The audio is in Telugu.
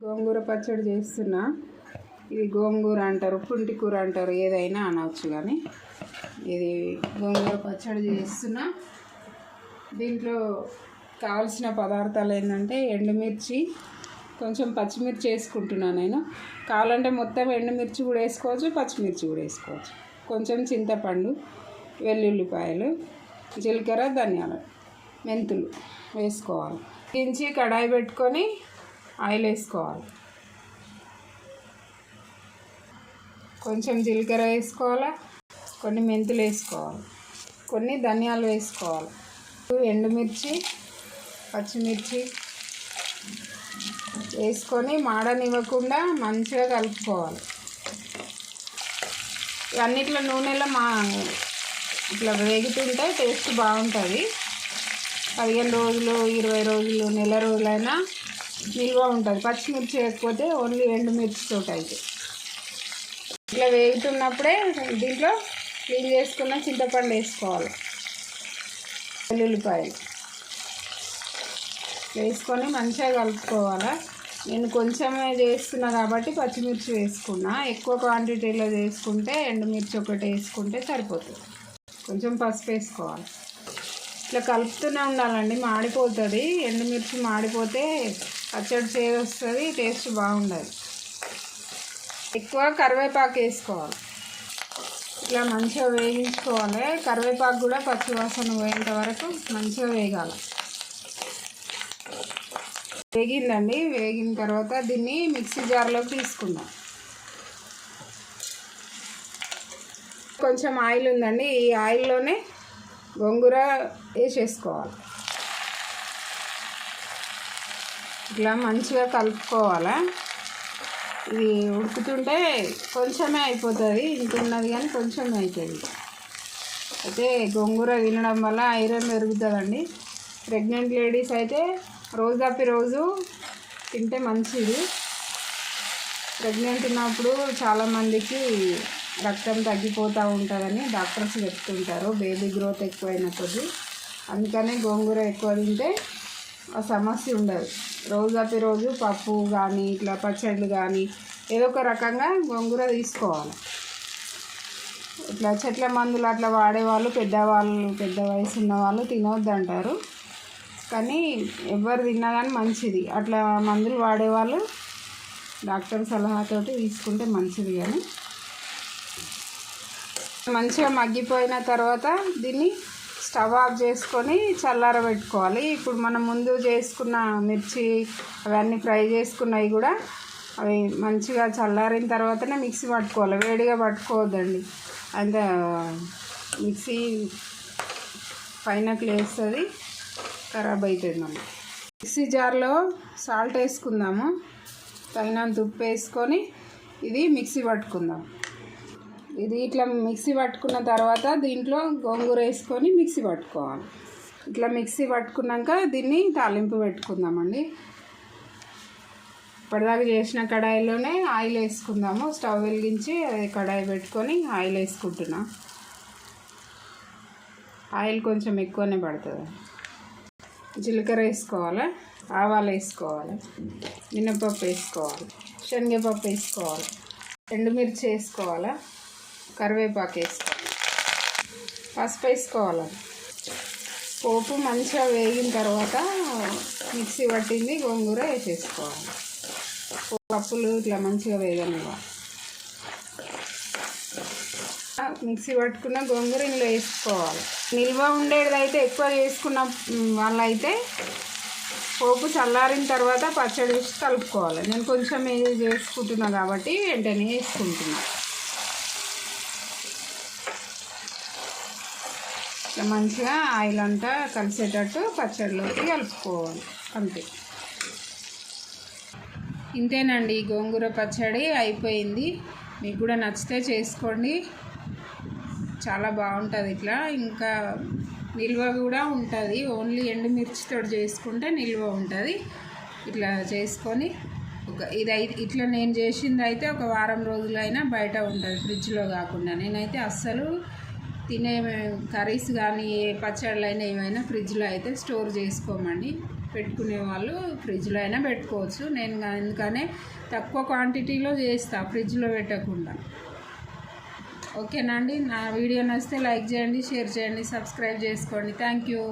గోంగూర పచ్చడి చేస్తున్నా. ఇది గోంగూర అంటారు, పుంటి కూర అంటారు, ఏదైనా అనవచ్చు. కానీ ఇది గోంగూర పచ్చడి చేస్తున్నా. దీంట్లో కావాల్సిన పదార్థాలు ఏంటంటే ఎండుమిర్చి, కొంచెం పచ్చిమిర్చి వేసుకుంటున్నాను నేను. కావాలంటే మొత్తం ఎండుమిర్చి కూడా వేసుకోవచ్చు, పచ్చిమిర్చి కూడా వేసుకోవచ్చు. కొంచెం చింతపండు, వెల్లుల్లిపాయలు, జీలకర్ర, ధనియాలు, మెంతులు వేసుకోవాలి. దించి కడాయి పెట్టుకొని ఆయిల్ వేసుకోవాలి. కొంచెం జీలకర్ర వేసుకోవాలి, కొన్ని మెంతులు వేసుకోవాలి, కొన్ని ధనియాలు వేసుకోవాలి, ఎండుమిర్చి, పచ్చిమిర్చి వేసుకొని మాడనివ్వకుండా మంచిగా కలుపుకోవాలి. అన్నిట్లో నూనెలో ఇట్లా వేగుతుంటే టేస్ట్ బాగుంటుంది. 15 రోజులు, 20 రోజులు, నెల రోజులైనా నిల్వ ఉంటుంది. పచ్చిమిర్చి వేయకపోతే ఓన్లీ ఎండుమిర్చితో అయితే. ఇట్లా వేగుతున్నప్పుడే దీంట్లో క్లీన్ చేసుకున్న చింతపండు వేసుకోవాలి, వెల్లుల్లిపాయలు వేసుకొని మంచిగా కలుపుకోవాలి. నేను కొంచెమే చేస్తున్నా కాబట్టి పచ్చిమిర్చి వేసుకున్నా. ఎక్కువ క్వాంటిటీలో చేసుకుంటే ఎండుమిర్చి ఒకటి వేసుకుంటే సరిపోతుంది. కొంచెం పసుపు వేసుకోవాలి. ఇట్లా కలుపుతూనే ఉండాలండి, మాడిపోతుంది. ఎండుమిర్చి మాడిపోతే పచ్చడి చేదు వస్తుంది, టేస్ట్ బాగుండదు. ఎక్కువ కరివేపాకు వేసుకోవాలి. ఇట్లా మంచిగా వేగించుకోవాలి. కరివేపాకు కూడా పచ్చివాసన పోయేంత వరకు మంచిగా వేగాలి. వేగిందండి. వేగిన తర్వాత దీన్ని మిక్సీ జార్లోకి తీసుకుందాం. కొంచెం ఆయిల్ ఉందండి, ఈ ఆయిల్లోనే గోంగూర వేసేసుకోవాలి. ఇట్లా మంచిగా కలుపుకోవాలి. ఇది ఉడుకుతుంటే కొంచెమే అయిపోతుంది, ఇంత ఉన్నది కానీ కొంచెమే అవుతుంది. అయితే గోంగూర తినడం వల్ల ఐరన్ పెరుగుతుందండి. ప్రెగ్నెంట్ లేడీస్ అయితే రోజు తప్పి రోజు తింటే మంచిది. ప్రెగ్నెంట్ ఉన్నప్పుడు చాలామందికి రక్తం తగ్గిపోతూ ఉంటుందని డాక్టర్స్ చెప్తుంటారు, బేబీ గ్రోత్ ఎక్కువైన కొద్దీ. అందుకనే గోంగూర ఎక్కువ తింటే ఆ సమస్య ఉండదు. రోజు తప్పి రోజు పప్పు కానీ ఇట్లా పచ్చళ్ళు కానీ ఏదో ఒక రకంగా గోంగూర తీసుకోవాలి. ఇట్లా చెట్ల మందులు అట్లా వాడేవాళ్ళు, పెద్ద వయసు ఉన్న వాళ్ళు తినవద్దు అంటారు. కానీ ఎవరు తిన్నా కానీ మంచిది. అట్లా మందులు వాడేవాళ్ళు డాక్టర్ సలహాతోటి తీసుకుంటే మంచిది. కానీ మంచిగా మగ్గిపోయిన తర్వాత దీన్ని స్టవ్ ఆఫ్ చేసుకొని చల్లారబెట్టుకోవాలి. ఇప్పుడు మనం ముందు చేసుకున్న మిర్చి అవన్నీ ఫ్రై చేసుకున్నవి కూడా అవి మంచిగా చల్లారిన తర్వాతనే మిక్సీ పట్టుకోవాలి. వేడిగా పట్టుకోవద్దండి, అంత మిక్సీ పైనకి లేస్తుంది, ఖరాబ్ అవుతుంది. మనం మిక్సీ జార్లో సాల్ట్ వేసుకుందాము, తగినంత ఉప్పు వేసుకొని ఇది మిక్సీ పట్టుకుందాం. ఇది ఇట్లా మిక్సీ పట్టుకున్న తర్వాత దీంట్లో గోంగూర వేసుకొని మిక్సీ పట్టుకోవాలి. ఇట్లా మిక్సీ పట్టుకున్నాక దీన్ని తాలింపు పెట్టుకుందామండి. ఇప్పటిదాకా చేసిన కడాయిలోనే ఆయిల్ వేసుకుందాము. స్టవ్ వెలిగించి కడాయి పెట్టుకొని ఆయిల్ వేసుకుంటున్నా. ఆయిల్ కొంచెం ఎక్కువనే పడుతుంది. జీలకర్ర వేసుకోవాలి, ఆవాలు వేసుకోవాలి, మినపప్పు వేసుకోవాలి, శనగపప్పు వేసుకోవాలి, ఎండుమిర్చి వేసుకోవాలి, కరివేపాకు వేసుకోవాలి, పసుపు వేసుకోవాలి. పోపు మంచిగా వేగిన తర్వాత మిక్సీ పట్టింది గోంగూర వేసేసుకోవాలి. పప్పులు ఇట్లా మంచిగా వేగనివ్వాలి. మిక్సీ పట్టుకున్న గోంగూర ఇందులో వేసుకోవాలి. నిల్వ ఉండేది అయితే ఎక్కువ చేసుకున్న వాళ్ళైతే పోపు చల్లారిన తర్వాత పచ్చడి వేసి కలుపుకోవాలి. నేను కొంచెం చేసుకుంటున్నా కాబట్టి వెంటనే వేసుకుంటున్నా. ఇట్లా మంచిగా ఆయిల్ అంతా కలిసేటట్టు పచ్చడిలోకి కలుపుకోవాలి. అంతే, ఇంతేనండి. గోంగూర పచ్చడి అయిపోయింది. మీకు కూడా నచ్చితే చేసుకోండి, చాలా బాగుంటుంది. ఇట్లా ఇంకా నిల్వ కూడా ఉంటుంది. ఓన్లీ ఎండుమిర్చితో చేసుకుంటే నిల్వ ఉంటుంది. ఇట్లా చేసుకొని ఇట్లా నేను చేసింది అయితే ఒక వారం రోజులైనా బయట ఉంటుంది, ఫ్రిడ్జ్లో కాకుండా. నేనైతే అస్సలు తినే కర్రీస్ కానీ ఏ పచ్చళ్ళు అయినా ఏమైనా ఫ్రిడ్జ్లో అయితే స్టోర్ చేసుకోమండి. పెట్టుకునే వాళ్ళు ఫ్రిడ్జ్లో అయినా పెట్టుకోవచ్చు. నేను అందుకనే తక్కువ క్వాంటిటీలో చేస్తా, ఫ్రిడ్జ్లో పెట్టకుండా. ఓకేనా అండి? నా వీడియో నచ్చితే లైక్ చేయండి, షేర్ చేయండి, సబ్స్క్రైబ్ చేసుకోండి. Thank you.